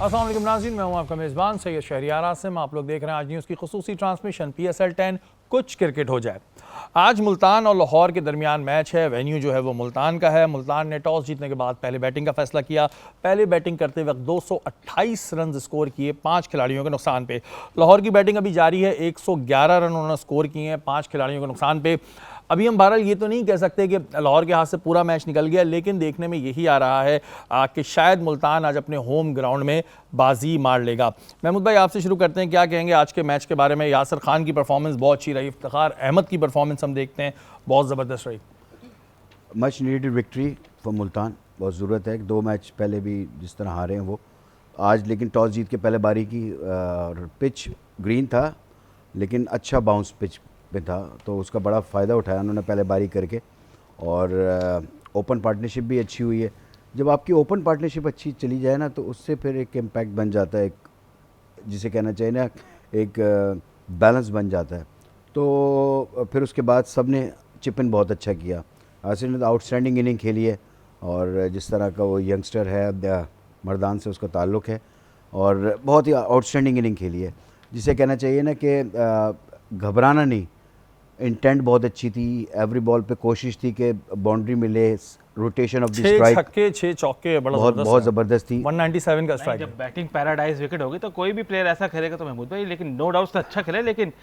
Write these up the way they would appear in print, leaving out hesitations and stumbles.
अस्सलाम वालेकुम नाज़रीन, मैं हूं आपका मेज़बान सैयद शहरियार आसिम। आप लोग देख रहे हैं आज न्यूज़ की खुसूसी ट्रांसमिशन PSL 10 कुछ क्रिकेट हो जाए। आज मुल्तान और लाहौर के दरमियान मैच है। वेन्यू जो है वो मुल्तान का है। मुल्तान ने टॉस जीतने के बाद पहले बैटिंग का फैसला किया। पहले बैटिंग करते वक्त 228 रन स्कोर किए 5 खिलाड़ियों के नुकसान पे। लाहौर की बैटिंग अभी जारी है, 111 रन उन्होंने स्कोर किए हैं 5 खिलाड़ियों के नुकसान पे। अभी हम बहरहाल ये तो नहीं कह सकते कि लाहौर के हाथ से पूरा मैच निकल गया, लेकिन देखने में यही आ रहा है कि शायद मुल्तान आज अपने होम ग्राउंड में बाजी मार लेगा। महमूद भाई, आपसे शुरू करते हैं, क्या कहेंगे आज के मैच के बारे में? यासिर खान की परफॉर्मेंस बहुत अच्छी रही, इफ्तिखार अहमद की परफॉर्मेंस हम देखते हैं बहुत ज़बरदस्त रही। Much needed victory for Multan, बहुत ज़रूरत है। 2 मैच पहले भी जिस तरह हारे हैं वो आज, लेकिन टॉस जीत के पहले बारी की और पिच ग्रीन था लेकिन अच्छा बाउंस पिच में था, तो उसका बड़ा फ़ायदा उठाया उन्होंने पहले बारी करके। और ओपन पार्टनरशिप भी अच्छी हुई है। जब आपकी ओपन पार्टनरशिप अच्छी चली जाए ना, तो उससे फिर एक इम्पैक्ट बन जाता है, एक जिसे कहना चाहिए ना, एक बैलेंस बन जाता है। तो फिर उसके बाद सब ने चिप इन बहुत अच्छा किया। आसिफ ने तो आउटस्टैंडिंग इनिंग खेली है, और जिस तरह का वो यंगस्टर है, मर्दान से उसका ताल्लुक़ है, और बहुत ही आउटस्टैंडिंग इनिंग खेली है, जिसे कहना चाहिए ना कि घबराना नहीं। इंटेंट बहुत अच्छी थी, एवरी बॉल पे कोशिश थी कि बाउंड्री मिले, रोटेशन ऑफ द स्ट्राइक, 6 छक्के 6 चौके बहुत ज़बरदस्त थी। 197 का स्ट्राइक। जब बैटिंग पैराडाइज विकेट होगी तो कोई भी प्लेयर ऐसा खेलेगा तो महमूद भाई, लेकिन नो डाउट अच्छा खेले, लेकिन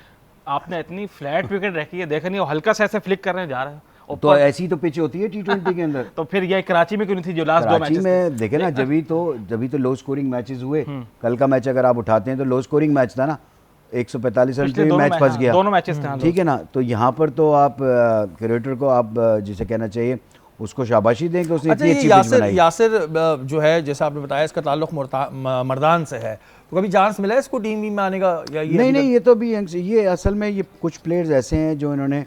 आपने इतनी फ्लैट विकेट रखी है, देखा नहीं वो हल्का सा ऐसे फ्लिक करने जा रहा है। तो ऐसी तो पिच होती है T20 के अंदर। तो फिर ये कराची में क्यों नहीं थी जो लास्ट 2 कराची मैचेस में देखे ना, जभी तो लो स्कोरिंग मैचेस हुए। कल का मैच अगर आप उठाते हैं तो लो स्कोरिंग मैच था ना, 145 रन पे मैच फंस गया, दोनों मैचेस थे। ठीक है ना। तो यहाँ पर तो आप क्रिकेटर को आप जिसे कहना चाहिए उसको शाबाशी दें कि उसने इतनी अच्छी पिच बनाई। यासिर जो है, जैसा आपने बताया, इसका ताल्लुक मर्दान से है, तो कभी चांस मिला है इसको टीम में आने का या ये? नहीं, ये तो भी ये असल में ये कुछ प्लेयर्स ऐसे हैं जो इन्होंने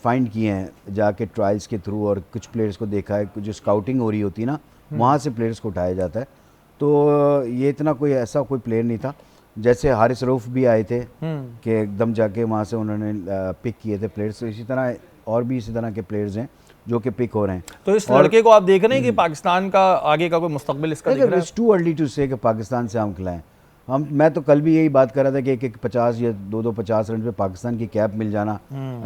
फाइंड किए हैं जाके ट्रायल्स के थ्रू, और कुछ प्लेयर्स को देखा है, जो स्काउटिंग हो रही होती है ना, वहाँ से प्लेयर्स को उठाया जाता है। तो ये इतना कोई ऐसा कोई प्लेयर नहीं था। जैसे हारिस रऊफ भी आए थे कि एकदम जाके वहाँ से उन्होंने पिक किए थे प्लेयर्स, तो इसी तरह और भी इसी तरह के प्लेयर्स हैं जो कि पिक हो रहे हैं। तो इस लड़के को आप देख रहे हैं कि पाकिस्तान का आगे का कोई मुस्तकबिल इसका दिख रहा है? इट्स टू अर्ली टू से कि पाकिस्तान से हम खिलाएं। मैं तो कल भी यही बात कर रहा था कि एक 50 या 2-50 रन पे पाकिस्तान की कैप मिल जाना,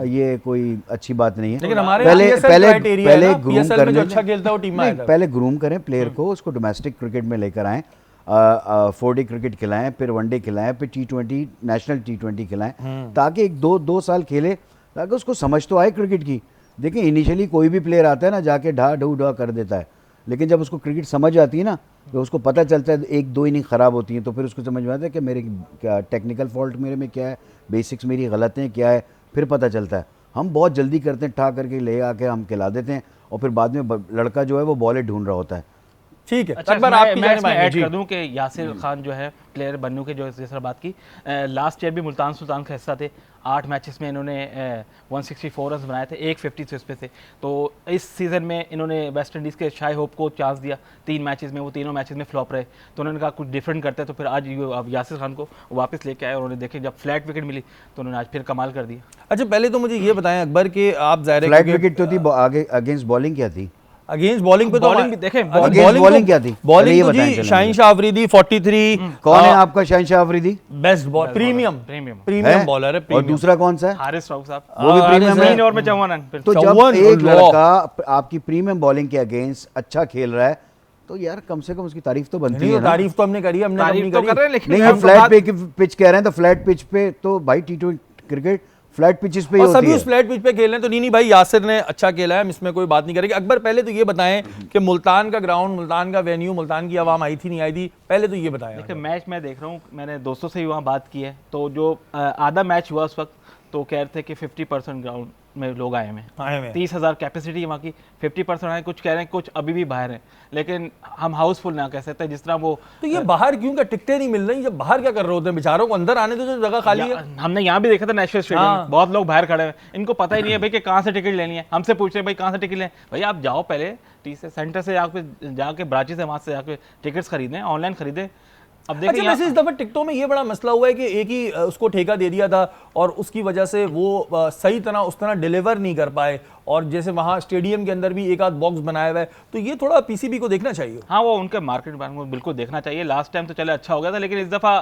ये कोई अच्छी बात नहीं है। लेकिन हमारे पहले ग्रूम करने, अच्छा खेलता है वो टीम में आएगा। पहले ग्रूम करें प्लेयर को, उसको डोमेस्टिक क्रिकेट में लेकर आएँ, 4 डे क्रिकेट खिलाएं, फिर 1 डे खिलाएं, फिर T20 नेशनल T20 खिलाएं, ताकि एक 2 साल खेले, ताकि उसको समझ तो आए क्रिकेट की। देखिए इनिशियली कोई भी प्लेयर आता है ना, जाके ढा कर देता है, लेकिन जब उसको क्रिकेट समझ आती है ना, तो उसको पता चलता है 1-2 इनिंग ख़राब होती हैं, तो फिर उसको समझ में आता है कि मेरे क्या टेक्निकल फॉल्ट मेरे में क्या है, बेसिक्स मेरी गलत हैं क्या है, फिर पता चलता है। हम बहुत जल्दी करते हैं, ठा करके ले आके हम खिला देते हैं, और फिर बाद में लड़का जो है वो बॉलें ढूंढ रहा होता है। ठीक है। अच्छा, मैं ऐड कर दूं कि यासिर खान जो है प्लेयर बनने के, जो जिस तरह बात की, लास्ट ईयर भी मुल्तान सुल्तान का हिस्सा थे। 8 मैचेस में इन्होंने 164 रन बनाए थे, 150 इस पे थे। तो इस सीज़न में इन्होंने वेस्ट इंडीज़ के शाई होप को चांस दिया 3 मैचेस में, वो तीनों मैचेस में फ्लॉप रहे। तो उन्होंने कहा कुछ डिफरेंट करते हैं, तो फिर आज अब यासिर खान को वापस लेके आए। उन्होंने देखे जब फ्लैट विकेट मिली तो उन्होंने आज फिर कमाल कर दिया। अच्छा, पहले तो मुझे ये बताएं अकबर कि आप ज़ाहिर फ्लैट विकेट तो थी, आगे अगेंस्ट बॉलिंग क्या थी? अगेंस्ट बॉलिंग पे तो बॉलिंग भी देखें, बॉलिंग क्या थी? बॉलिंग तो जी शाहीन शाह अफरीदी 43। कौन है आपका Shaheen Shah Afridi? Best ball, premium bowler है। और दूसरा कौन सा है? हारिस रऊफ साहब, वो भी प्रीमियम है। 3 ओवर में 54 रन। तो जब एक लड़का आपकी प्रीमियम बॉलिंग के अगेंस्ट अच्छा खेल रहा है, तो यार कम से कम उसकी तारीफ तो बनती है ना। तारीफ तो हमने करी, हमने तारीफ तो कर रहे हैं, लेकिन नहीं, फ्लैट पिच कह रहे हैं, तो फ्लैट पिच पे तो भाई T20 क्रिकेट फ्लैट पिचेस पे ही होती है। सभी उस फ्लैट पिच पे खेल रहे हैं, तो नहीं भाई, यासिर ने अच्छा खेला है, हम इसमें कोई बात नहीं करेंगे। अकबर, पहले तो ये बताएं कि मुल्तान का ग्राउंड, मुल्तान का वेन्यू, मुल्तान की आवाम आई थी नहीं आई थी, पहले तो ये बताएं। देखिए मैच मैं देख रहा हूँ, मैंने दोस्तों से भी वहाँ बात की है, तो जो आधा मैच हुआ उस वक्त तो कह रहे थे कि 50% ग्राउंड में लोग आए हैं। 30,000 कैपेसिटी है वहाँ की, 50% आए, कुछ कह रहे हैं कुछ अभी भी बाहर हैं, लेकिन हम हाउसफुल ना कह सकते जिस तरह वो। तो ये बाहर क्यों का टिकटें नहीं मिल रही? जब बाहर क्या कर रहे होते हैं बेचारों को? अंदर आने तो जो जगह खाली है। हमने यहाँ भी देखा था नेशनल स्टेडियम में, बहुत लोग बाहर खड़े हैं, इनको पता ही नहीं है भाई कि कहाँ से टिकट लेनी है। हमसे पूछ रहे हैं भाई कहाँ से टिकट लें? भाई आप जाओ पहले टी से सेंटर से जाके ब्रांचेस है, वहाँ से जाके टिकट्स खरीदें, ऑनलाइन खरीदें। अब अच्छा, देखिए वैसे इस दफा टिकटों में ये बड़ा मसला हुआ है कि एक ही उसको ठेका दे दिया था और उसकी वजह से वो सही तरह उस तरह डिलीवर नहीं कर पाए, और जैसे वहाँ स्टेडियम के अंदर भी एक आध बॉक्स बनाया हुआ है, तो ये थोड़ा पीसीबी को देखना चाहिए। हाँ, वो उनके मार्केट को बिल्कुल देखना चाहिए। लास्ट टाइम तो चले अच्छा हो गया था, लेकिन इस दफ़ा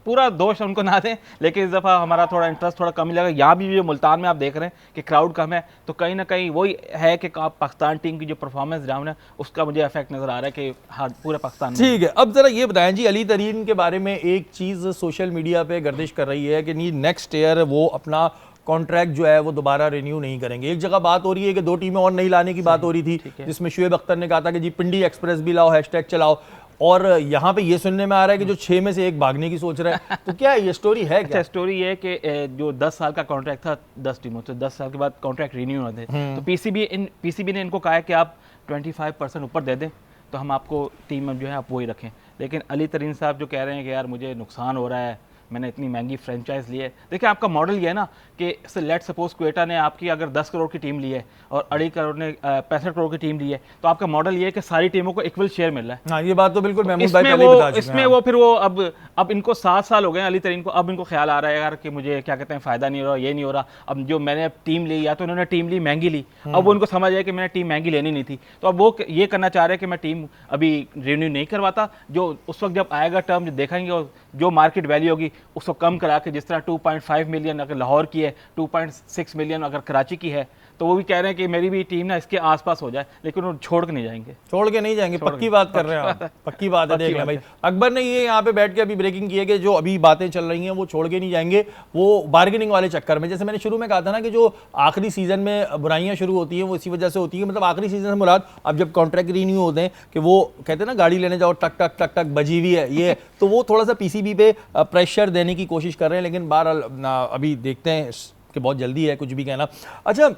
पूरा दोष उनको ना दें, लेकिन इस दफ़ा हमारा थोड़ा इंटरेस्ट थोड़ा कम ही लगा। यहाँ भी जो मुल्तान में आप देख रहे हैं कि क्राउड कम है, तो कहीं ना कहीं वही है कि पाकिस्तान टीम की जो परफॉर्मेंस डाउन है उसका मुझे इफेक्ट नज़र आ रहा है कि हाँ पूरे पाकिस्तान में। ठीक है, अब जरा ये बताएं जी, अली तरीन के बारे में एक चीज़ सोशल मीडिया पे गर्दिश कर रही है कि नहीं, नेक्स्ट ईयर वो अपना कॉन्ट्रैक्ट जो है वो दोबारा रिन्यू नहीं करेंगे। एक जगह बात हो रही है कि 2 टीमें और नहीं लाने की बात हो रही थी, जिसमें शुएब अख्तर ने कहा था कि जी पिंडी एक्सप्रेस भी लाओ, हैशटैग चलाओ, और यहाँ पे ये सुनने में आ रहा है कि जो 6 में से एक भागने की सोच रहा है। तो क्या ये स्टोरी है? क्या स्टोरी है कि जो 10 साल का कॉन्ट्रैक्ट था 10 टीमों से, 10 साल के बाद कॉन्ट्रैक्ट रिन्यू ना दे, तो पीसीबी ने इनको कहा है कि आप 25% ऊपर दे दें तो हम आपको टीम में जो है आप वही रखें। लेकिन अली तरीन साहब जो कह रहे हैं कि यार मुझे नुकसान हो रहा है, मैंने इतनी महंगी फ्रेंचाइज ली है। देखिए आपका मॉडल ये है ना कि लेट सपोज क्वेटा ने आपकी अगर 10 करोड़ की टीम ली है और 2.5 करोड़ ने 65 करोड़ की टीम ली है, तो आपका मॉडल ये है कि सारी टीमों को इक्वल शेयर मिल रहा है। हाँ, ये बात तो बिल्कुल महमूद भाई इसमें पहले ही बता चुके हैं। इसमें वो फिर वो अब इनको 7 साल हो गए अली तरीन को, अब इनको ख्याल आ रहा है यार कि मुझे क्या कहते हैं फ़ायदा नहीं हो रहा, ये नहीं हो रहा। अब जो मैंने टीम ली, या तो उन्होंने टीम ली महंगी ली, अब वो उनको समझ आया कि मैंने टीम महंगी लेनी नहीं थी, तो अब वो ये करना चाह रहे हैं कि मैं टीम अभी रिन्यू नहीं करवाता, जो उस वक्त जब आएगा टर्म देखेंगे और जो मार्केट वैल्यू होगी उसको कम करा के, जिस तरह 2.5 मिलियन अगर लाहौर की है, 2.6 मिलियन अगर कराची की है, तो वो भी कह रहे हैं कि मेरी भी टीम ना इसके आसपास हो जाए, लेकिन वो छोड़ के नहीं जाएंगे। छोड़ के नहीं जाएंगे, पक्की बात कर रहे हैं आप, पक्की बात है। देख लें भाई, अकबर ने ये यहाँ पे बैठ के अभी ब्रेकिंग की है कि जो अभी बातें चल रही हैं वो छोड़ के नहीं जाएंगे, वो बार्गेनिंग वाले चक्कर में। जैसे मैंने शुरू में कहा था ना कि जो आखिरी सीजन में बुराइयां शुरू होती हैं वो इसी वजह से होती है, मतलब आखिरी सीजन से मुराद अब जब कॉन्ट्रैक्ट रिन्यू होते हैं कि वो कहते हैं ना गाड़ी लेने जाओ टक टक टक टक बजी हुई है ये, तो वो थोड़ा सा पीसीबी पे प्रेशर देने की कोशिश कर रहे हैं, लेकिन बहरहाल अभी देखते हैं कि बहुत जल्दी है कुछ भी कहना। अच्छा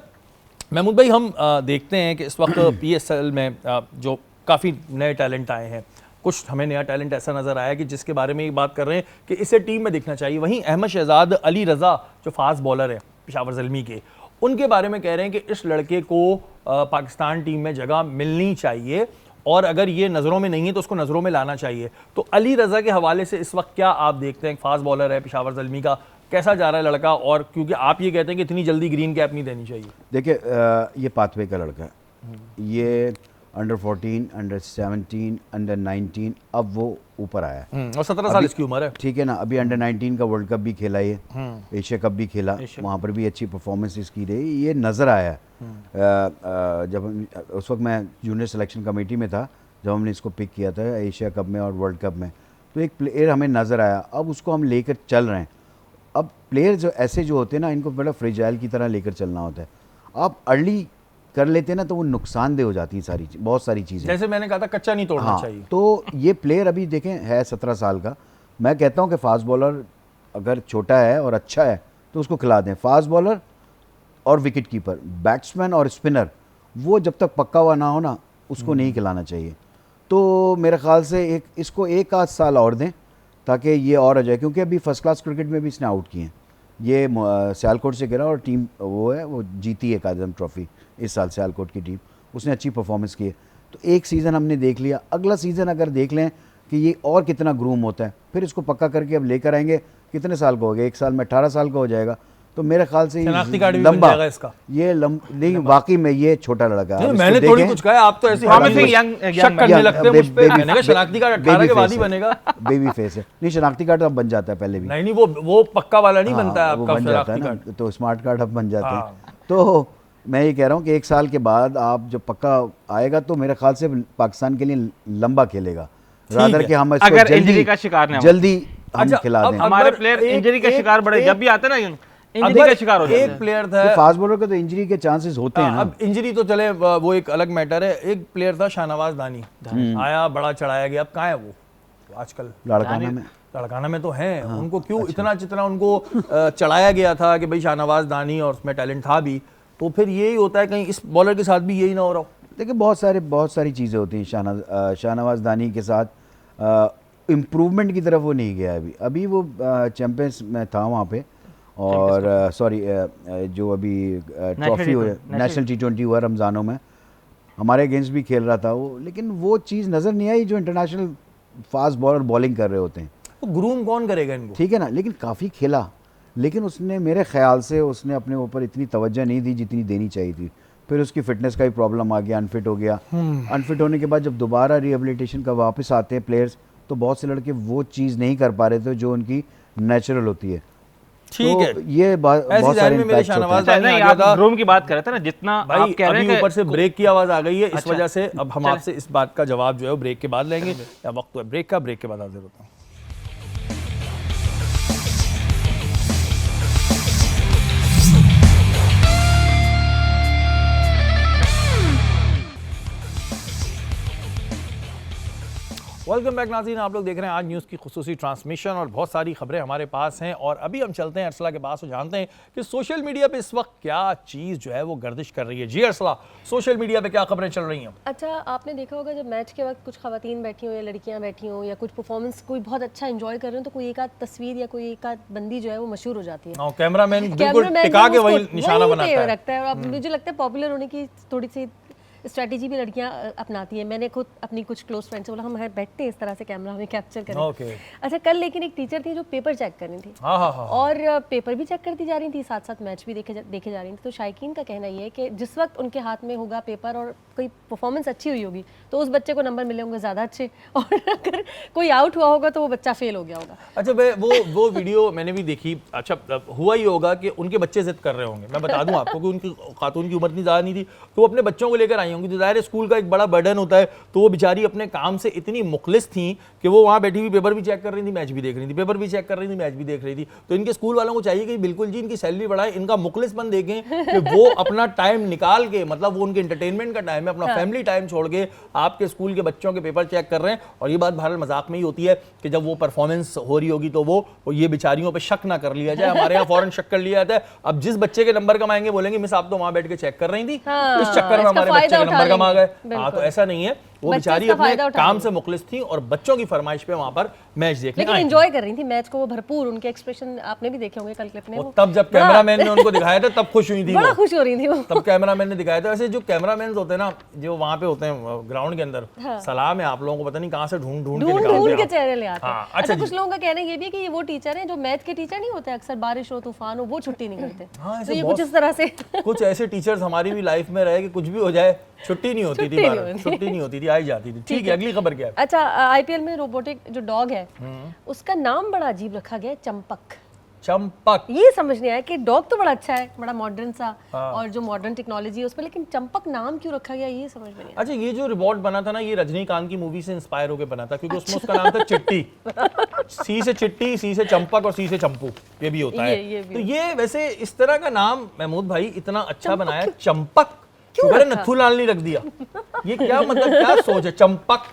महमूद भाई, हम देखते हैं कि इस वक्त पीएसएल में जो काफ़ी नए टैलेंट आए हैं, कुछ हमें नया टैलेंट ऐसा नज़र आया कि जिसके बारे में ये बात कर रहे हैं कि इसे टीम में दिखना चाहिए। वहीं अहमद शहजाद अली रज़ा जो फास्ट बॉलर है पेशावर ज़ल्मी के, उनके बारे में कह रहे हैं कि इस लड़के को पाकिस्तान टीम में जगह मिलनी चाहिए, और अगर ये नज़रों में नहीं है तो उसको नज़रों में लाना चाहिए। तो अली रज़ा के हवाले से इस वक्त क्या आप देखते हैं? फास्ट बॉलर है पेशावर ज़ल्मी का, कैसा जा रहा है लड़का? और क्योंकि आप ये कहते हैं कि इतनी जल्दी ग्रीन कैप नहीं देनी चाहिए। देखिए ये पाथवे का लड़का है, ये अंडर 14, अंडर 17, अंडर 19, अब वो ऊपर आया है और 17 साल इसकी उम्र है, ठीक है ना। अभी अंडर 19 का वर्ल्ड कप भी खेला, ये एशिया कप भी खेला, वहाँ पर भी अच्छी परफॉर्मेंस इसकी रही, ये नज़र आया है। जब हम उस वक्त मैं जूनियर सिलेक्शन कमेटी में था जब हमने इसको पिक किया था एशिया कप में और वर्ल्ड कप में, तो एक प्लेयर हमें नज़र आया, अब उसको हम लेकर चल रहे हैं। अब प्लेयर जो ऐसे जो होते हैं ना, इनको बड़ा फ्रेजाइल की तरह लेकर चलना होता है। आप अर्ली कर लेते हैं ना तो वो नुकसानदेह हो जाती है बहुत सारी चीज़ें। जैसे मैंने कहा था कच्चा नहीं तोड़ना चाहिए। तो ये प्लेयर अभी देखें है 17 साल का, मैं कहता हूँ कि फास्ट बॉलर अगर छोटा है और अच्छा है तो उसको खिला दें। फास्ट बॉलर और विकेट कीपर, बैट्समैन और स्पिनर, वो जब तक पक्का हुआ ना हो ना उसको नहीं खिलाना चाहिए। तो मेरे ख्याल से इसको 1 आध साल और दें ताकि ये और आ जाए, क्योंकि अभी फर्स्ट क्लास क्रिकेट में भी इसने आउट किए हैं। ये सियालकोट से गिरा और टीम वो जीती है कायद आज़म ट्रॉफी इस साल, सियालकोट की टीम, उसने अच्छी परफॉर्मेंस की है। तो एक सीज़न हमने देख लिया, अगला सीज़न अगर देख लें कि ये और कितना ग्रूम होता है, फिर इसको पक्का करके अब लेकर आएंगे। कितने साल का हो गया? 1 साल में 18 साल का हो जाएगा। तो मेरे ख्याल से लंबा इसका ये नहीं, वाकई में ये छोटा लड़का है। मैंने थोड़ी कुछ कहा, आप तो ऐसे शक करने लगते हैं मुझ पे। मैंने कहा शनाख्ती कार्ड 18 के बाद ही बनेगा। बेबी फेस है, नहीं शनाख्ती कार्ड अब बन जाता है, पहले भी नहीं वो पक्का वाला नहीं बनता है आपका शनाख्ती कार्ड, तो स्मार्ट कार्ड अब बन जाते हैं। तो मैं ये कह रहा हूँ कि 1 साल के बाद आप जब पक्का आएगा तो मेरे ख्याल से पाकिस्तान के लिए लंबा खेलेगा, रादर कि हम इसको अगर इंजरी का शिकार नहीं, जल्दी हम खिला दें। हमारे प्लेयर इंजरी का शिकार बड़े जब भी आते हैं ना, इंजरी का शिकार हो जाते हैं। एक प्लेयर था, फास्ट बॉलर के तो इंजरी के चांसेस होते हैं ना। अब इंजरी तो चले वो एक अलग मैटर है। एक प्लेयर था शाहनवाज दानी, आया बड़ा चढ़ाया गया, अब कहाँ है वो आजकल? लड़काना में तो हैं। उनको क्यों इतना जितना उनको चढ़ाया गया था कि भाई शाहनवाज दानी और उसमें टैलेंट था भी, तो फिर यही होता है कहीं इस बॉलर के साथ भी यही ना हो रहा हो। देखिए बहुत सारी चीज़ें होती हैं। शाहनवाज दानी के साथ इम्प्रूवमेंट की तरफ वो नहीं गया अभी वो चैम्पियंस में था वहाँ पे, और सॉरी जो अभी ट्रॉफी हुई नेशनल T20 हुआ रमज़ानों में, हमारे अगेंस्ट भी खेल रहा था वो, लेकिन वो चीज़ नज़र नहीं आई जो इंटरनेशनल फास्ट बॉलर बॉलिंग कर रहे होते हैं। तो ग्रूम कौन करेगा इनको? ठीक है ना, लेकिन काफ़ी खेला, लेकिन उसने मेरे ख्याल से उसने अपने ऊपर इतनी तवज्जो नहीं दी जितनी देनी चाहिए थी। फिर उसकी फिटनेस का भी प्रॉब्लम आ गया, अनफिट हो गया। अनफिट होने के बाद जब दोबारा रिहेबिलिटेशन का वापस आते हैं प्लेयर्स, तो बहुत से लड़के वो चीज़ नहीं कर पा रहे थे जो उनकी नेचुरल होती है। ठीक है, तो ये बहुत सारे मेरे इम्पैक्ट्स शाहनवाज होते हैं। भाई नहीं, आ गया आप था ग्रूम की बात कर रहे थे ना, जितना भाई। आप कह रहे अभी हैं ऊपर से ब्रेक की आवाज आ गई है, इस अच्छा। वजह से अब हम चलें। आपसे इस बात का जवाब जो है वो ब्रेक के बाद लेंगे। या वक्त है ब्रेक का, ब्रेक के बाद हाजिर होता हूँ। वेलकम बैक नाज़रीन, आप लोग देख रहे हैं आज न्यूज़ की खुसूसी ट्रांसमिशन और बहुत सारी खबरें हमारे पास हैं। और अभी हम चलते हैं अरसला के पास और जानते हैं कि सोशल मीडिया पे इस वक्त क्या चीज़ जो है वो गर्दिश कर रही है। जी अरसला, सोशल मीडिया पे क्या खबरें चल रही हैं? अच्छा, आपने देखा होगा जब मैच के वक्त कुछ खवातीन बैठी हो या लड़कियां बैठी हो या कुछ परफॉर्मेंस कोई बहुत अच्छा एंजॉय कर रहे हो, तो कोई एक आध तस्वीर या कोई एक आध बंदी जो है वो मशहूर हो जाती है। और कैमरामैन बिल्कुल कैमरामैन टिका के उसको वही निशाना वहीं बनाता पे है। रखता है। और अब मुझे लगता है पॉपुलर होने की थोड़ी सी स्ट्रैटेजी भी लड़कियां अपनाती हैं। मैंने खुद अपनी कुछ क्लोज फ्रेंड से बोला हम बैठते हैं इस तरह से कैमरा हमें कैप्चर करें। ओके। अच्छा, कल लेकिन एक टीचर थी जो पेपर चेक कर रही थी, हाँ हाँ हाँ। और पेपर भी चेक करती जा रही थी, साथ साथ मैच भी देखे जा रही थी। तो शायकीन का कहना ये है कि जिस वक्त उनके हाथ में होगा पेपर और कोई परफॉर्मेंस अच्छी हुई होगी तो उस बच्चे को नंबर मिले होंगे ज़्यादा अच्छे, और अगर कोई आउट हुआ होगा तो वो बच्चा फेल हो गया होगा। अच्छा भाई, वो वीडियो मैंने भी देखी। अच्छा, हुआ ही होगा कि उनके बच्चे जिद कर रहे होंगे। मैं बता दूं आपको कि उनकी खातून की उम्र इतनी ज़्यादा नहीं थी, तो वो अपने बच्चों को लेकर आई होंगी। तो ज़ाहिर है स्कूल का एक बड़ा बर्डन होता है, तो वो बेचारी अपने काम से इतनी मुखलिस थी कि वो वहाँ बैठी हुई पेपर भी चेक कर रही थी, मैच भी देख रही थी, पेपर भी चेक कर रही थी, मैच भी देख रही थी। तो इनके स्कूल वालों को चाहिए कि बिल्कुल जी इनकी सैलरी बढ़ाएं, इनका मुखलिसपन देखें कि वो अपना टाइम निकाल के, मतलब वो उनके एंटरटेनमेंट का टाइम है, अपना फैमिली टाइम छोड़ के आपके स्कूल के बच्चों के पेपर चेक कर रहे हैं। और ये बात भारत मजाक में ही होती है कि जब वो परफॉर्मेंस हो रही होगी तो वो ये बेचारियों पे शक ना कर लिया जाए। हमारे यहाँ फौरन शक कर लिया जाता है। अब जिस बच्चे के नंबर कम आएंगे बोलेंगे मिस आप तो वहां बैठ के चेक कर रही थी, हाँ, इस चक्कर में इसका हमारे बच्चे फायदा के नंबर कम आ गए। बिल्कुल। हाँ, तो ऐसा नहीं है, वो बच्चे बेचारी इसका अपने फायदा उठा काम लेंगे। से मुखलिस थी और बच्चों की फरमाइश पे वहां पर मैच देखने लेकिन आई थी। एंजॉय कर रही थी मैच को वो भरपूर। उनके एक्सप्रेशन आपने भी देखे होंगे कल क्लिप में। वो तब जब कैमरामैन ने उनको दिखाया था तब खुश हुई थी बड़ा वो। खुश हो रही थी वो। तब कैमरामैन ने दिखाया था। वैसे जो कैमरामैन होते हैं ना, जो वहाँ पे होते हैं ग्राउंड के अंदर, सलाम है आप लोगों को, पता नहीं कहाँ से ढूंढ ढूंढ के निकालते ढूंढ के हैं। चेहरे ले आते हैं। हाँ, अच्छा, जी। कुछ लोगों का कहना ये भी है कि ये वो टीचर हैं जो मैथ के टीचर नहीं होते, अक्सर बारिश हो तूफान हो वो छुट्टी नहीं करते। हाँ, ऐसे तो ये बहुत- कुछ इस तरह से कुछ ऐसे टीचर्स हमारी भी लाइफ में रहे कि कुछ भी हो जाए छुट्टी नहीं होती थी, छुट्टी नहीं भारत होती। छुट्टी नहीं होती थी, आई जाती थी। ठीक है, अगली खबर क्या है? अच्छा, आईपीएल में रोबोटिक जो डॉग है उसका नाम बड़ा अजीब रखा गया है, चंपक। चंपक। ये समझ नहीं आया कि डॉग तो बड़ा अच्छा है, बड़ा मॉडर्न सा, और जो मॉडर्न टेक्नोलॉजी है उस पर, लेकिन चंपक नाम क्यों रखा गया ये समझ में नहीं आया। अच्छा, ये जो रिबॉट बना था ना, ये रजनीकांत की मूवी से इंस्पायर होकर बना था, क्योंकि उसमें उसका नाम था चिट्टी। सी से चिट्टी, सी से चंपक और सी से चंपू, ये भी होता है। ये भी तो ये वैसे इस तरह का नाम महमूद भाई इतना अच्छा बनाया, चंपक। क्यों शुक्र है रखा? नथुलाल नहीं रख दिया। ये क्या मतलब, क्या सोच है चंपक?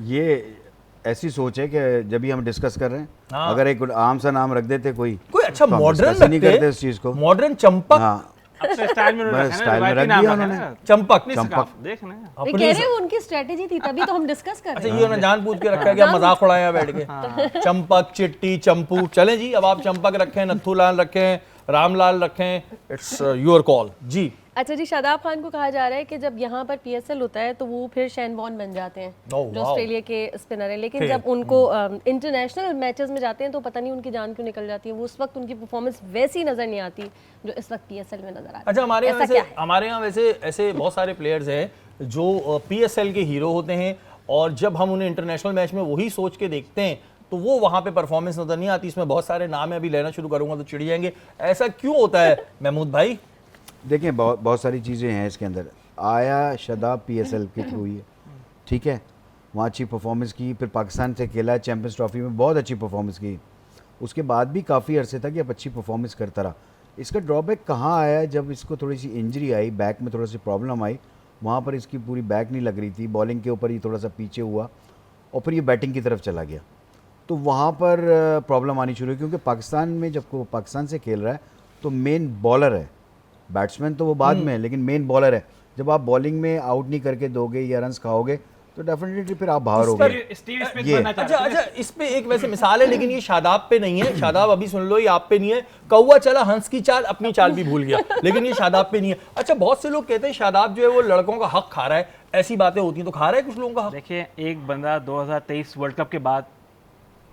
ये ऐसी सोच है कि जब भी हम डिस्कस कर रहे हैं, हाँ। अगर एक आम सा नाम रख देते कोई अच्छा तो हम मॉडर्न discuss ही नहीं करते इस चीज को। मॉडर्न चंपक। हाँ, अपने स्टाइल में उन्होंने बस रखा है ना, स्टाइल में रिवायती रख नाम दिया रखा है उन्होंने। ना। चंपक। अपनी चंपक। सकाफत, देखना है। ये कह रहे हैं उनकी स्ट्रेटेजी थी, तभी तो हम डिस्कस कर अच्छा, रहे हैं। ये उन्होंने जान पूछ के रखा है कि आप मजाक उड़ाए यहाँ बैठ के। चंपक, चिट्टी, चंपू, चलें जी। अब आप चंपक रखें, नथुलाल रखें, रामलाल रखें, इट्स योर कॉल जी। अच्छा जी, शादाब खान को कहा जा रहा है कि जब यहाँ पर पीएसएल होता है तो वो फिर शैन वॉर्न बन जाते हैं, Oh, जो wow. ऑस्ट्रेलिया के स्पिनर है। लेकिन फिर? जब उनको इंटरनेशनल मैचेस में जाते हैं तो पता नहीं उनकी जान क्यों निकल जाती है। वो उस वक्त उनकी परफॉर्मेंस वैसी नजर नहीं आती जो इस वक्त पीएसएल में नजर आती है। अच्छा, हमारे यहाँ ऐसा वैसे क्या है? हमारे यहाँ वैसे ऐसे बहुत सारे प्लेयर्स हैं जो पीएसएल के हीरो होते हैं, और जब हम उन्हें इंटरनेशनल मैच में वही सोच के देखते हैं तो वो वहाँ पे परफॉर्मेंस नजर नहीं आती। इसमें बहुत सारे नाम है, अभी लेना शुरू करूंगा तो चिढ़ जाएंगे। ऐसा क्यों होता है महमूद भाई? देखिए बहुत सारी चीज़ें हैं इसके अंदर। आया शदाब पीएसएल के थ्रू ही है, ठीक है, वहाँ अच्छी परफॉर्मेंस की, फिर पाकिस्तान से खेला, चैंपियंस ट्रॉफी में बहुत अच्छी परफॉर्मेंस की, उसके बाद भी काफ़ी अरसे तक ये अच्छी परफॉर्मेंस करता रहा। इसका ड्रॉबैक कहाँ आया, जब इसको थोड़ी सी इंजरी आई, बैक में थोड़ी सी प्रॉब्लम आई, वहाँ पर इसकी पूरी बैक नहीं लग रही थी, बॉलिंग के ऊपर ही थोड़ा सा पीछे हुआ और फिर ये बैटिंग की तरफ चला गया, तो वहाँ पर प्रॉब्लम आनी शुरू हुई। क्योंकि पाकिस्तान में जब वो पाकिस्तान से खेल रहा है तो मेन बॉलर है, बैट्समैन तो वो बाद में है, लेकिन मेन बॉलर है। जब आप बॉलिंग में आउट नहीं करके दोगे या रन्स खाओगे तो डेफिनेटली फिर आप बाहर होगे। स्टीव स्मिथ ये। बनना चाहते अच्छा हैं। अच्छा, इस पे एक वैसे मिसाल है, लेकिन ये शादाब पे नहीं है। शादाब अभी सुन लो, ये आप पे नहीं है। कौवा चला हंस की चाल, अपनी चाल भी भूल गया, लेकिन ये शादाब पे नहीं है। अच्छा, बहुत से लोग कहते हैं शादाब जो है वो लड़कों का हक खा रहा है, ऐसी बातें होती हैं, तो खा रहा है कुछ लोगों का हक? देखिए, एक बंदा 2023 वर्ल्ड कप के बाद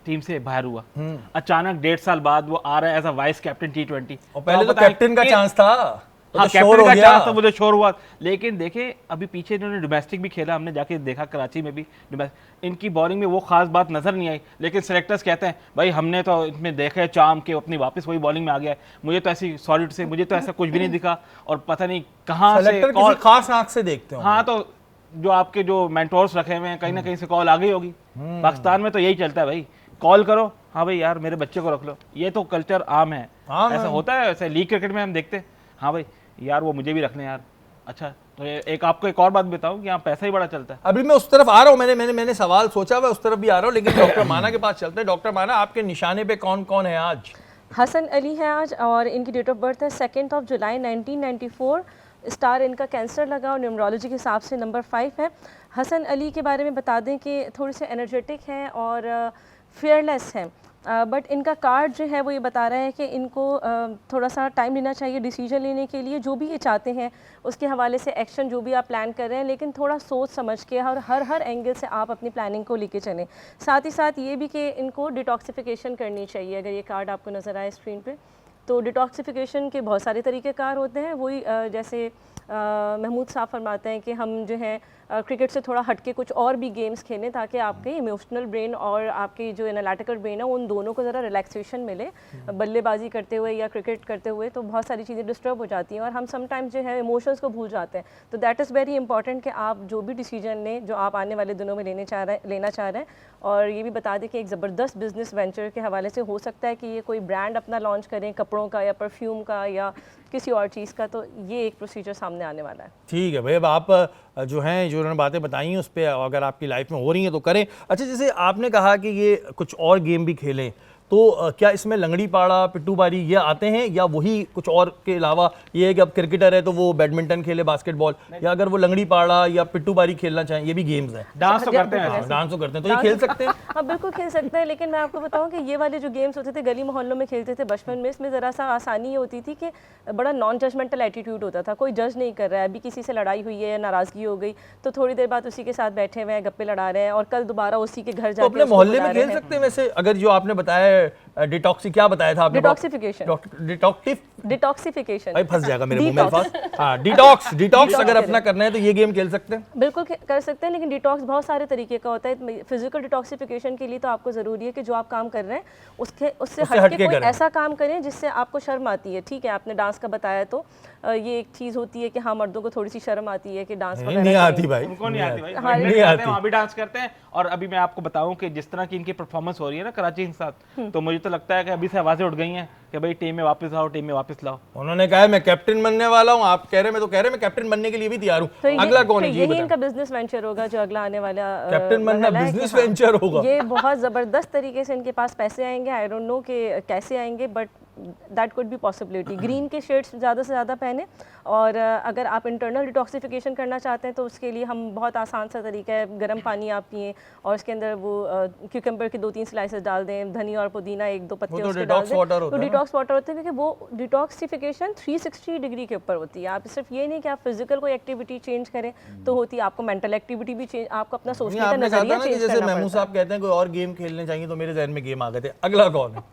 टीम से बाहर हुआ, अचानक 1.5 साल बाद वो आ रहा है as a vice captain T20। और पहले तो कैप्टन का चांस था, वो हाँ तो शोर कैप्टन हो का गया। चांस था, मुझे शोर हुआ। लेकिन देखे अभी पीछे इन्होंने डोमेस्टिक भी खेला, हमने जाके देखा कराची में भी इनकी बॉलिंग में वो खास बात नजर नहीं आई। लेकिन सेलेक्टर्स कहते हैं भाई हमने तो इसमें देखा है चाम के अपनी वापस वही बॉलिंग में आ गया है, मुझे तो ऐसी सॉलिड से मुझे तो ऐसा कुछ भी नहीं दिखा और पता नहीं कहाँ से सेलेक्टर किसी कॉल। खास आंख से देखते हो। हाँ तो जो आपके जो मेंटोर्स रखे हुए हैं कहीं ना कहीं से कॉल आ गई होगी। पाकिस्तान में तो यही चलता है भाई, कॉल करो, हाँ भाई यार मेरे बच्चे को रख लो, ये तो कल्चर आम है। आम ऐसा है। होता है, ऐसे लीग क्रिकेट में हम देखते हैं, हाँ भाई यार वो मुझे भी रखने यार। अच्छा तो एक आपको एक और बात बताऊं कि यहाँ पैसा ही बड़ा चलता है। अभी मैं उस तरफ आ रहा हूँ, मैंने सवाल सोचा हुआ है, उस तरफ भी आ रहा हूँ, लेकिन डॉक्टर माना के पास चलते हैं। डॉक्टर माना, आपके निशाने पे कौन कौन है आज? हसन अली है आज और इनकी डेट ऑफ बर्थ है 2 जुलाई 1994। स्टार इनका कैंसर लगा और न्यूमरोलॉजी के हिसाब से नंबर 5 है। हसन अली के बारे में बता दें कि थोड़े से एनर्जेटिक हैं और फेयरलेस हैं, बट इनका कार्ड जो है वो ये बता रहा है कि इनको थोड़ा सा टाइम लेना चाहिए डिसीजन लेने के लिए। जो भी ये चाहते हैं उसके हवाले से एक्शन जो भी आप प्लान कर रहे हैं, लेकिन थोड़ा सोच समझ के और हर एंगल से आप अपनी प्लानिंग को लेके चलें। साथ ही साथ ये भी कि इनको डिटॉक्सिफिकेशन करनी चाहिए। अगर ये कार्ड आपको नज़र आए स्क्रीन पे, तो डिटॉक्सिफिकेशन के बहुत सारे तरीक़ेकार होते हैं। वही जैसे महमूद साहब फरमाते हैं कि हम जो है क्रिकेट से थोड़ा हटके कुछ और भी गेम्स खेलें ताकि आपके इमोशनल ब्रेन और आपकी जो एनालिटिकल ब्रेन है उन दोनों को ज़रा रिलैक्सेशन मिले। बल्लेबाजी करते हुए या क्रिकेट करते हुए तो बहुत सारी चीज़ें डिस्टर्ब हो जाती हैं और हम समटाइम्स जो है इमोशंस को भूल जाते हैं। तो दैट इज़ वेरी इंपॉर्टेंट कि आप जो भी डिसीजन लें जो आप आने वाले दिनों में लेना चाह रहे हैं। और ये भी बता दें कि एक ज़बरदस्त बिजनेस वेंचर के हवाले से हो सकता है कि ये कोई ब्रांड अपना लॉन्च करें, कपड़ों का या परफ्यूम का या किसी और चीज़ का, तो ये एक प्रोसीजर सामने आने वाला है। ठीक है भाई, अब आप जो हैं जो उन्होंने बातें बताई हैं उस पर अगर आपकी लाइफ में हो रही हैं तो करें। अच्छा, जैसे आपने कहा कि ये कुछ और गेम भी खेलें, तो क्या इसमें लंगड़ी पाड़ा, पिट्टू बारी ये आते हैं या वही कुछ और के अलावा ये है कि अब क्रिकेटर है तो वो बैडमिंटन खेले, बास्केटबॉल, या अगर वो लंगड़ी पाड़ा या पिट्टू बारी खेलना चाहें, ये भी गेम्स हैं? डांस तो करते हैं, डांस तो करते हैं, तो ये खेल सकते हैं? हाँ बिल्कुल खेल सकते हैं, लेकिन मैं आपको बताऊं कि ये वाले जो गेम्स होते थे गली मोहल्लों में खेलते थे बचपन में, इसमें ज़रा सा आसानी ये होती थी कि बड़ा नॉन जजमेंटल एटीट्यूड होता था। कोई जज नहीं कर रहा है, अभी किसी से लड़ाई हुई है या नाराज़गी हो गई तो थोड़ी देर बाद उसी के साथ बैठे हुए हैं, गप्पे लड़ा रहे हैं और कल दोबारा उसी के घर तो जाके अपने उसको मोहल्ले बुला में रहे खेल हैं। सकते हैं वैसे? अगर जो आपने बताया डिटॉक्सी, क्या बताया था आपने? डिटॉक्सिफिकेशन। डिटॉक्सिफिकेशन भाई फंस जाएगा मेरे मुंह में अल्फाज। हाँ, डिटॉक्स अगर अपना करना है तो ये गेम खेल सकते हैं? बिल्कुल कर सकते हैं, लेकिन डिटॉक्स बहुत सारे तरीके का होता है। फिजिकल डिटॉक्सिफिकेशन के लिए तो आपको ज़रूरी है कि जो आप काम कर रहे हैं उससे हटके कोई करें। ऐसा काम करें जिससे आपको शर्म आती है। ठीक है, आपने डांस का बताया तो ये एक चीज़ होती है कि हाँ मर्दों को थोड़ी सी शर्म आती है कि डांस नहीं आती भाई, उनको नहीं आती भाई, हाँ, नहीं आती। वहाँ भी डांस करते हैं। और अभी मैं आपको बताऊं कि जिस तरह की इनकी परफॉर्मेंस हो रही है ना कराची के साथ, तो मुझे तो लगता है कि अभी से आवाजें उठ गई हैं कि भाई टीम में वापस आओ, टीम में वापस लाओ। उन्होंने कहा है मैं कैप्टन बनने वाला हूँ, आप कह रहे हैं, मैं तो कह रहे मैं कैप्टन बनने के लिए भी तैयार हूँ। अगला कौन है? यही इनका बिजनेस वेंचर होगा जो अगला आने वाला कैप्टन बनना मरहला है कि बिजनेस हाँ, वेंचर होगा। ये बहुत ज़बरदस्त तरीके से इनके पास पैसे आएंगे। आई डोंट नो कि कैसे आएंगे, but that could be possibility. Green के शेड्स ज़्यादा से ज़्यादा पहने, और अगर आप इंटरनल डिटॉक्सिफिकेशन करना चाहते हैं तो उसके लिए हम बहुत आसान सा तरीका है, गर्म पानी आप पिएं और उसके अंदर वो क्यूकम्बर के 2-3 स्लाइसेस डाल दें, धनिया और पुदीना 1-2 पत्ते तो उसके detox डाल दें, water तो होता है ना? डिटॉक्स वाटर होता है, क्योंकि वो डिटॉक्सिफिकेशन 360 डिग्री के ऊपर होती है। आप सिर्फ ये नहीं कि आप फिजिकल कोई एक्टिविटी चेंज करें तो होती है, आपको मेंटल एक्टिविटी भी चेंज, आपको अपना सोचने का आपने कहा था नजरिया ना कि चेंज जैसे करना महमूद पड़ता है। साहब कहते हैं कोई और गेम खेलने चाहिए, तो मेरे जहन में गेम आ गए थे। अगला कौन है?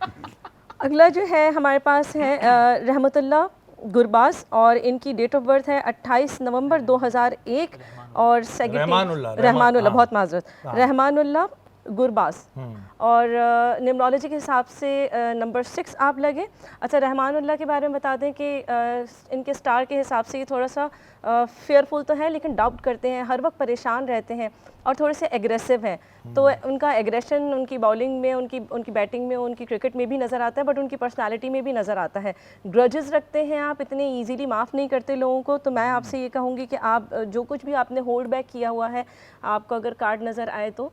अगला जो है हमारे पास है रहमतुल्लाह गुरबाज, और इनकी डेट ऑफ बर्थ है 28 नवंबर 2001 और रहमानुल्लाह बहुत माजरत, रहमानुल्लाह गुरबाज, और न्यूमरोलॉजी के हिसाब से नंबर 6 आप लगे। अच्छा, रहमानुल्लाह के बारे में बता दें कि इनके स्टार के हिसाब से ये थोड़ा सा फेयरफुल तो है, लेकिन डाउट करते हैं, हर वक्त परेशान रहते हैं और थोड़े से एग्रेसिव हैं। तो उनका एग्रेशन उनकी बॉलिंग में, उनकी बैटिंग में, उनकी क्रिकेट में भी नज़र आता है, बट उनकी पर्सनालिटी में भी नज़र आता है। ग्रजेस रखते हैं आप, इतने इजीली माफ़ नहीं करते लोगों को। तो मैं आपसे ये कहूँगी कि आप जो कुछ भी आपने होल्ड बैक किया हुआ है, आपको अगर कार्ड नज़र आए तो,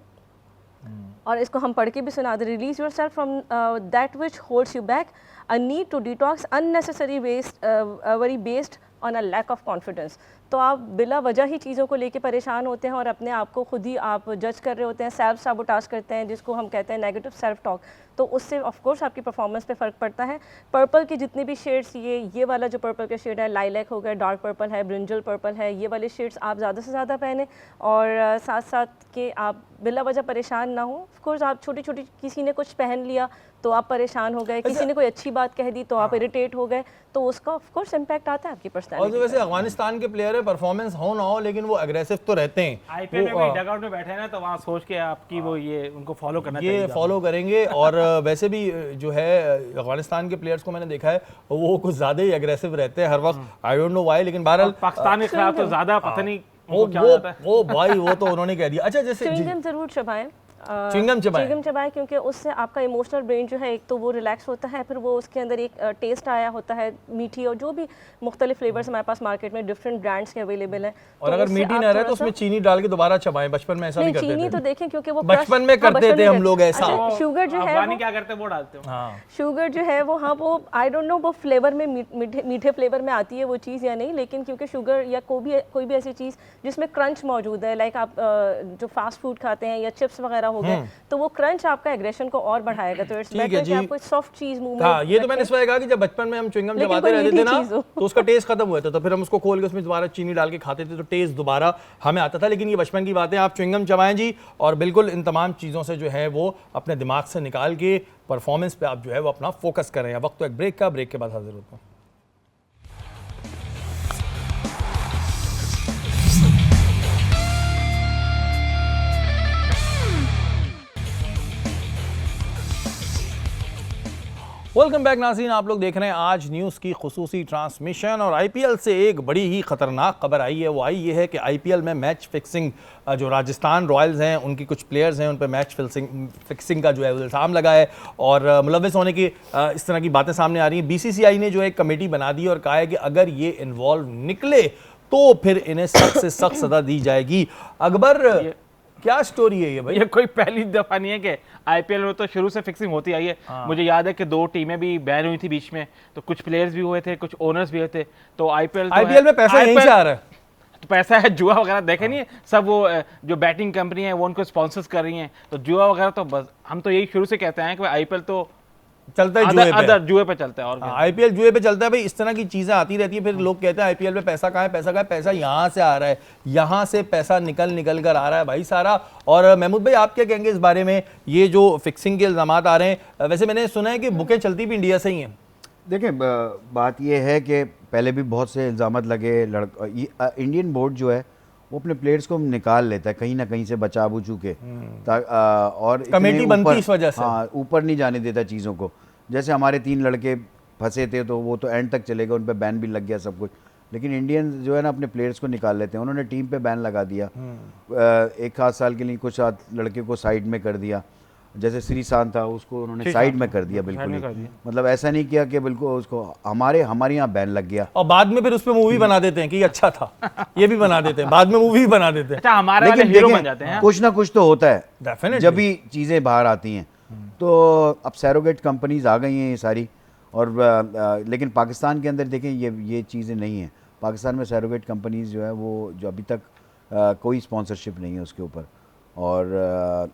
और इसको हम पढ़ के भी सुना दें, release yourself from that which holds you back, a need to detox unnecessary waste worry based on a lack of confidence. तो आप बिला वजह ही चीज़ों को लेके परेशान होते हैं और अपने आप को खुद ही आप जज कर रहे होते हैं, सेल्फ साबोटाज करते हैं, जिसको हम कहते हैं नेगेटिव सेल्फ टॉक। तो उससे ऑफ कोर्स आपकी परफॉर्मेंस पे फ़र्क पड़ता है। पर्पल के जितने भी शेड्स, ये वाला जो पर्पल का शेड है, लाइलैक हो गया, डार्क पर्पल है, ब्रिंजल पर्पल है, ये वाले शेड्स आप ज़्यादा से ज़्यादा पहने और साथ साथ के आप बिला वजह परेशान ना हो। ऑफ कोर्स आप छोटी छोटी, किसी ने कुछ पहन लिया तो आप परेशान हो गए, किसी ने कोई अच्छी बात कह दी तो आप इरिटेट हो गए, तो उसका ऑफ कोर्स इम्पैक्ट आता है आपकी और पर्सनैलिटी। जो वैसे अफगानिस्तान के प्लेयर है, परफॉर्मेंस हो ना हो लेकिन वो एग्रेसिव तो रहते हैं। आईपीएल में भी डगआउट में बैठे हैं ना, तो वहाँ सोच के आपकी वो ये उनको फॉलो करना चाहिए। ये फॉलो करेंगे। और वैसे भी जो है अफगानिस्तान के प्लेयर्स को मैंने देखा है वो कुछ ज़्यादा ही एग्रेसिव रहते हैं हर वक्त, आई डोंट नो व्हाई, लेकिन बहरहाल पाकिस्तान के खिलाफ तो ज़्यादा पता नहीं वो क्या हो जाता है। वो भाई वो तो उन्होंने कह दिया। अच्छा जैसे च्युइंगम ज़रूर चबाएं, च्युइंगम चबाएं। च्युइंगम चबाएं, क्योंकि उससे आपका इमोशनल ब्रेन जो है एक तो वो रिलैक्स होता है, फिर वो उसके अंदर एक टेस्ट आया होता है मीठी, और जो भी मुख्तलिफ फ्लेवर्स हमारे पास मार्केट में डिफरेंट ब्रांड्स के अवेलेबल हैं। और अगर मीठी ना रहे तो उसमें चीनी डाल के दोबारा चबाएं। बचपन में ऐसा भी करते चीनी थे। तो देखें क्योंकि वो बचपन में करते थे हम लोग ऐसा। शुगर जो है अफगानी क्या करते हैं वो डालते हो। हाँ शुगर जो है वो, हाँ वो आई डोंट नो वो फ्लेवर में मीठे फ्लेवर में आती है वो चीज़ या नहीं, लेकिन क्योंकि शुगर या कोई भी ऐसी चीज़ जिसमें क्रंच मौजूद है, लाइक आप जो फास्ट फूड खाते हैं या चिप्स वगैरह हो गए, तो वो क्रंच आपका एग्रेशन को और बढ़ाएगा। तो इट्स बेटर कि आप कोई सॉफ्ट चीज़ मुंह में। हाँ, ये तो मैंने इस वजह कहा कि जब बचपन में हम च्युइंगम लेकिन चबाते कोई रहते थे मीठी ना चीज़ हो। तो उसका टेस्ट खत्म हुआ था, तो फिर हम उसको खोल के उसमें दोबारा चीनी डाल के खाते थे तो टेस्ट दोबारा हमें आता था। लेकिन ये बचपन की बात है। आप च्युइंगम चबाएं जी, और बिल्कुल इन तमाम चीज़ों से जो है वो अपने दिमाग से निकाल के परफॉर्मेंस पे आप जो है वो अपना फोकस करें। वक्त तो एक ब्रेक का, ब्रेक के बाद हाजिर होता हूँ। वेलकम बैक नाज़रीन, आप लोग देख रहे हैं आज न्यूज़ की खुसूसी ट्रांसमिशन। और आईपीएल से एक बड़ी ही ख़तरनाक खबर आई है। वो आई ये है कि आईपीएल में मैच फिक्सिंग, जो राजस्थान रॉयल्स हैं उनकी कुछ प्लेयर्स हैं उन पर मैच फिक्सिंग का जो है वो इल्ज़ाम लगा है और मुलव्वस होने की इस तरह की बातें सामने आ रही हैं। बीसीसीआई ने जो एक कमेटी बना दी और कहा है कि अगर ये इन्वॉल्व निकले तो फिर इन्हें सख्त से सख्त सज़ा दी जाएगी। अकबर, क्या स्टोरी है ये भाई? ये कोई पहली दफा नहीं है कि आईपीएल में तो शुरू से फिक्सिंग होती आई है। मुझे याद है कि 2 टीमें भी बैन हुई थी बीच में, तो कुछ प्लेयर्स भी हुए थे, कुछ ओनर्स भी हुए थे। तो आईपीएल में पैसा यहीं से आ रहा है। तो पैसा है, जुआ वगैरह देखे नहीं है सब, वो जो बैटिंग कंपनी है वो उनको स्पॉन्सर्स कर रही हैं, तो जुआ वगैरह तो बस हम तो यही शुरू से कहते हैं कि आईपीएल तो चलता है जुए पे। जुए पे चलता है। और आईपीएल जुए पे चलता है भाई। इस तरह की चीजें आती रहती है, फिर लोग कहते हैं आईपीएल में पैसा कहाँ है, पैसा कहाँ है? पैसा यहाँ से आ रहा है, यहाँ से पैसा निकल कर आ रहा है भाई सारा। और महमूद भाई, आप क्या कहेंगे इस बारे में? ये जो फिक्सिंग के इल्जाम आ रहे हैं, वैसे मैंने सुना है कि बुकें चलती भी इंडिया से ही हैं। देखिए बात यह है कि पहले भी बहुत से इल्ज़ाम लगे। इंडियन बोर्ड जो है वो अपने प्लेयर्स को निकाल लेता है कहीं ना कहीं से बचा बुचू के, और कमेटी बनती इस वजह से। हाँ, ऊपर नहीं जाने देता चीज़ों को। जैसे हमारे 3 लड़के फंसे थे तो वो तो एंड तक चले गए, उन पर बैन भी लग गया सब कुछ। लेकिन इंडियन जो है ना अपने प्लेयर्स को निकाल लेते हैं। उन्होंने टीम पे बैन लगा दिया 1 साल के लिए, कुछ लड़के को साइड में कर दिया। जैसे श्रीशांत था उसको उन्होंने साइड में कर दिया बिल्कुल ही। मतलब ऐसा नहीं किया कि बिल्कुल उसको हमारे यहाँ बैन लग गया। और बाद में फिर उस पर मूवी बना देते हैं कि अच्छा था, ये भी बना देते हैं, बाद में मूवी भी बना देते हैं। अच्छा, हमारे वाले हीरो बन जाते हैं। कुछ ना कुछ तो होता है Definitely। जब भी चीज़ें बाहर आती हैं। तो अब सैरोगेट कंपनीज आ गई हैं ये सारी, और लेकिन पाकिस्तान के अंदर देखें ये चीज़ें नहीं हैं। पाकिस्तान में सैरोगेट कंपनीज जो है वो जो अभी तक कोई स्पॉन्सरशिप नहीं है उसके ऊपर, और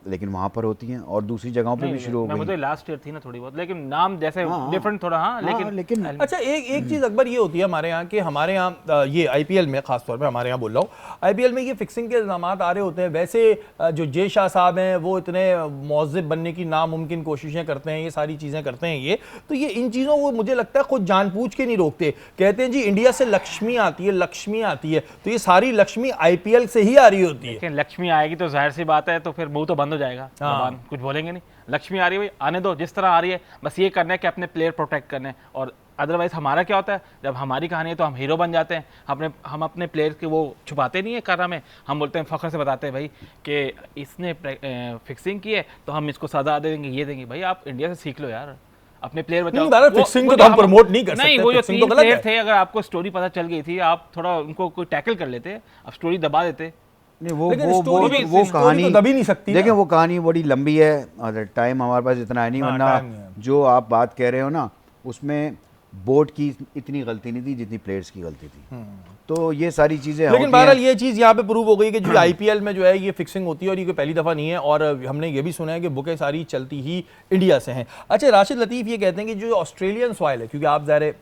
लेकिन वहाँ पर होती हैं और दूसरी जगहों पे भी शुरू हो गई। मुझे लास्ट ईयर थी ना थोड़ी बहुत, लेकिन नाम जैसे डिफरेंट थोड़ा। हाँ, लेकिन अच्छा, एक चीज़ अकबर ये होती है हमारे यहाँ कि हमारे यहाँ ये आईपीएल में खासतौर पे हमारे यहाँ बोल रहा हूँ, आईपीएल में ये फिक्सिंग के इल्ज़ाम आ रहे होते हैं। वैसे जो जे शाह साहब हैं वो इतने मौज़िब बनने की नामुमकिन कोशिशें करते हैं, ये सारी चीज़ें करते हैं ये, तो ये इन चीज़ों को मुझे लगता है खुद जानबूझ के नहीं रोकते। कहते हैं जी इंडिया से लक्ष्मी आती है, लक्ष्मी आती है, तो ये सारी लक्ष्मी आईपीएल से ही आ रही होती है। लेकिन लक्ष्मी आएगी तो जाहिर सी बात है, तो फिर मुंह तो बंद हो जाएगा, भगवान कुछ बोलेंगे नहीं। लक्ष्मी आ रही है भाई, आने दो, जिस तरह आ रही है। बस ये करना है कि अपने प्लेयर प्रोटेक्ट करने, और अदरवाइज हमारा क्या होता है, जब हमारी कहानी है तो हम हीरो बन जाते हैं। हम अपने प्लेयर के वो छुपाते नहीं है कारनामे में, हम बोलते हैं फ़ख्र से बताते हैं भाई कि इसने फिक्सिंग की है तो हम इसको सजा दे देंगे, ये देंगे। भाई आप इंडिया से सीख लो यार, अपने प्लेयर बचाओ। फिक्सिंग को तो हम प्रमोट नहीं कर सकते। नहीं, वो जो 3 प्लेयर थे, अगर आपको स्टोरी पता चल गई थी, आप थोड़ा उनको कोई टैकल कर लेते, अब स्टोरी दबा देते। नहीं, वो कहानी तो दबी नहीं सकती। देखिए वो कहानी बड़ी लंबी है और टाइम हमारे पास इतना है नहीं, वरना जो आप बात कह रहे हो ना उसमें बोर्ड की इतनी गलती नहीं थी जितनी प्लेयर्स की गलती थी। तो ये सारी चीज़ें लेकिन होती बहरहाल हैं। ये चीज़ यहाँ पे प्रूव हो गई कि जो आईपीएल में जो है ये फिक्सिंग होती है और ये कोई पहली दफ़ा नहीं है, और हमने ये भी सुना है कि बुकें सारी चलती ही इंडिया से हैं। अच्छा, राशिद लतीफ़ ये कहते हैं कि जो ऑस्ट्रेलियन सॉइल है, क्योंकि आप ज़ाहिर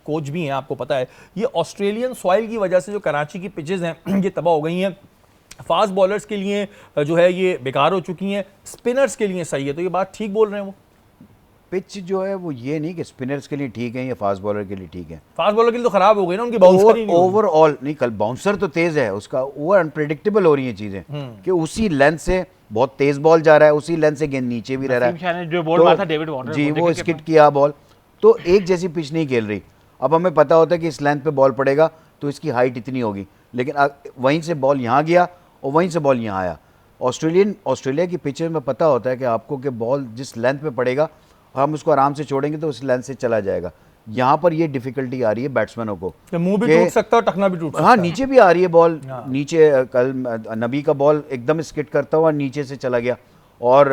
कोच भी हैं, आपको पता है, ये ऑस्ट्रेलियन सॉइल की वजह से जो कराची की पिचेज़ हैं ये तबाह हो गई हैं। फास्ट बॉलर्स के लिए जो है ये बेकार हो चुकी हैं, स्पिनर्स के लिए सही है। तो ये बात ठीक बोल रहे हैं वो? पिच जो है वो ये नहीं कि स्पिनर्स के लिए ठीक है या फास्ट बॉलर के लिए ठीक है। फास्ट बॉलर के लिए तो खराब हो गई ना, उनकी बाउंसर ही नहीं हुई। ओवरऑल नहीं, कल बाउंसर तो तेज है उसका, वो अनप्रेडिक्टेबल हो रही है चीजें कि उसी लेंथ से बहुत तेज बॉल जा रहा है, उसी लेंथ से गेंद नीचे भी रह रहा नसीम शाह है। ने जो बॉल मारा था डेविड वार्नर जी, को, वो देखे स्किट किया बॉल, तो एक जैसी पिच नहीं खेल रही। अब हमें पता होता है कि इस लेंथ पे बॉल पड़ेगा तो इसकी हाइट इतनी होगी, लेकिन वहीं से बॉल यहाँ गया और वहीं से बॉल यहाँ आया। ऑस्ट्रेलिया की पिचें में पता होता है कि आपको कि बॉल जिस लेंथ पे पड़ेगा हम उसको आराम से छोड़ेंगे तो उस लेंथ से चला जाएगा। यहाँ पर ये डिफिकल्टी आ रही है बैट्समैनों को कि मुंह भी कि- टूट सकता है और टखना भी टूट सकता हाँ, है। नीचे भी आ रही है बॉल, नीचे कल नबी का बॉल एकदम स्किट करता हुआ नीचे से चला गया, और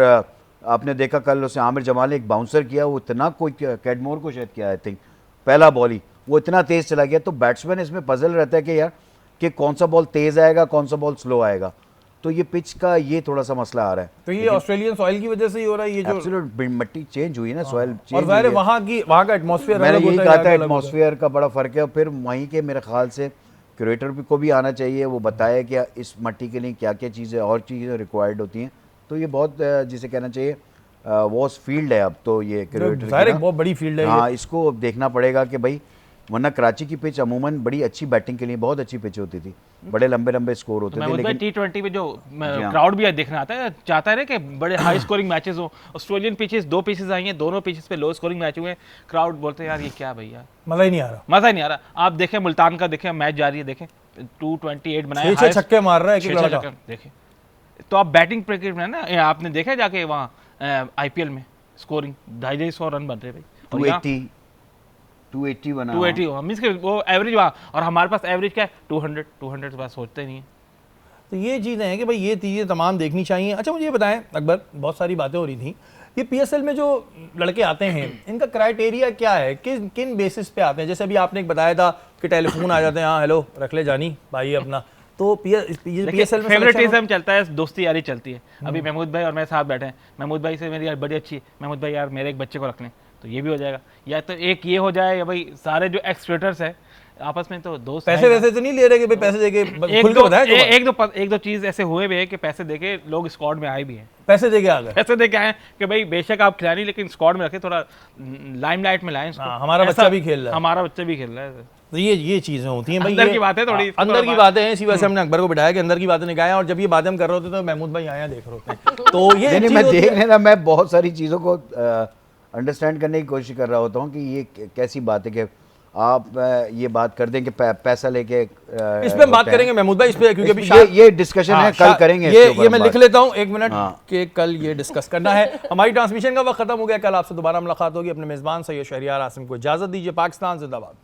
आपने देखा कल उसे आमिर जमाल ने एक बाउंसर किया, वो इतना, कोई कैडमोर को शायद किया आई थिंक, पहला बॉल ही वो इतना तेज चला गया। तो बैट्समैन इसमें पजल रहता है कि यार कि कौन सा बॉल तेज आएगा, कौन सा बॉल स्लो आएगा। तो ये पिच का ये थोड़ा सा मसला आ रहा है। तो ये ऑस्ट्रेलियन सॉइल की वजह से ही हो रहा है ये जो, एब्सोल्यूट मिट्टी चेंज हुई है ना, सॉइल और चेंज ज़ाहिर है हुई है। वहाँ का एटमॉस्फेयर मैंने अलग यही होता कहा है, था, यहाँ का अलग होता है। एटमॉस्फेयर का बड़ा फ़र्क है। और फिर वहीं के मेरे ख्याल से क्यूरेटर को भी आना चाहिए, वो बताए कि इस मट्टी के लिए क्या क्या चीज़ें और चीज़ें रिक्वायर्ड होती हैं। तो ये बहुत जिसे कहना चाहिए वॉस फील्ड है अब तो ये क्यूरेटर ज़ाहिर एक बहुत बड़ी फील्ड है ये। हाँ, इसको देखना पड़ेगा कि भाई, वरना कराची की पिच अमूमन बड़ी अच्छी बैटिंग के लिए बहुत अच्छी पिच होती थी, बड़े लंबे लंबे स्कोर होते थे, महमूद भाई लेकिन T20 में जो हाँ। क्राउड भी देखना आता है, चाहता है ना कि बड़े हाई स्कोरिंग मैचेस हो। ऑस्ट्रेलियन पिचेस 2 पिचेस आई हैं, दोनों पिचेस पे लो स्कोरिंग मैच हुए हैं। क्राउड बोलते हैं यार ये क्या भैया, मज़ा ही नहीं आ रहा। मजा ही नहीं आ रहा। आप देखें मुल्तान का, देखें मैच जारी है, देखें 228 बनाए, 6 छक्के मार रहा है एक छह एक लड़का। छक्के, देखें। तो आप बैटिंग क्रिकेट में ना, आपने देखा जाके वहाँ आईपीएल में स्कोरिंग 250 रन बन रहे भाई, और यहाँ 280 बना 280 मीन्स के वो एवरेज वहाँ, और हमारे पास एवरेज क्या है 200 बस, सोचते नहीं है। तो ये चीज़ें हैं कि भाई ये चीज़ें तमाम देखनी चाहिए। अच्छा, मुझे ये बताएं अकबर, बहुत सारी बातें हो रही थी, ये पीएसएल में जो लड़के आते हैं इनका क्राइटेरिया क्या है, किन किन बेसिस पे आते हैं? जैसे अभी आपने एक बताया था कि टेलीफोन आ जाते हैं, हाँ हेलो रख ले जानी भाई अपना, तो पीएसएल में फेवरेटिज्म चलता है, दोस्ती यारी चलती है। अभी महमूद भाई और मेरे साथ बैठे हैं, महमूद भाई से मेरी यार बड़ी अच्छी है, महमूद भाई यार मेरे एक बच्चे को रख लें, तो ये भी हो जाएगा। या तो एक ये हो जाए, या भाई सारे जो एक्स क्रिकेटर्स है आपस में तो दोस्त पैसे हैं। वैसे तो नहीं ले रहे कि भाई पैसे देके एक खुल के दो बताया जो बात। एक दो चीज ऐसे हुए भी है कि पैसे देके लोग स्क्वाड में आए भी हैं। पैसे देके आ गए। पैसे देके आए कि भाई बेशक आप खिलाड़ी, लेकिन स्क्वाड में रखे, थोड़ा लाइमलाइट में लाएं इसको। हाँ, हमारा ऐसा- बच्चा भी खेल रहा है। हमारा बच्चा भी खेल रहा है। तो ये चीजें होती हैं भाई, अंदर ये- की बात है थोड़ी, हाँ, अंदर की बातें हैं। इसी वजह से हमने अकबर को बिठाया कि अंदर की बातें निकालें, और जब ये बातें हम कर रहे होते तो महमूद भाई आया देख रहे होते हैं। तो ये नहीं, चीज़ मैं होती है। देख लेना, मैं बहुत सारी चीज़ों को अंडरस्टैंड करने की कोशिश कर रहा होता हूँ कि ये कैसी बात है कि आप ये बात कर दें कि पैसा लेके इस पे हम बात होता है। करेंगे महमूद भाई, इस पे क्योंकि अभी ये डिस्कशन है, कल करेंगे इसके ये ऊपर मैं हम लिख बात। लेता हूँ 1 मिनट हाँ। कि कल ये डिस्कस करना है। हमारी ट्रांसमिशन का वक्त खत्म हो गया, कल आपसे दोबारा मुलाकात होगी। अपने मेज़बान सैयद शहरियार आसिम को इजाज़त दीजिए। पाकिस्तान जिंदाबाद।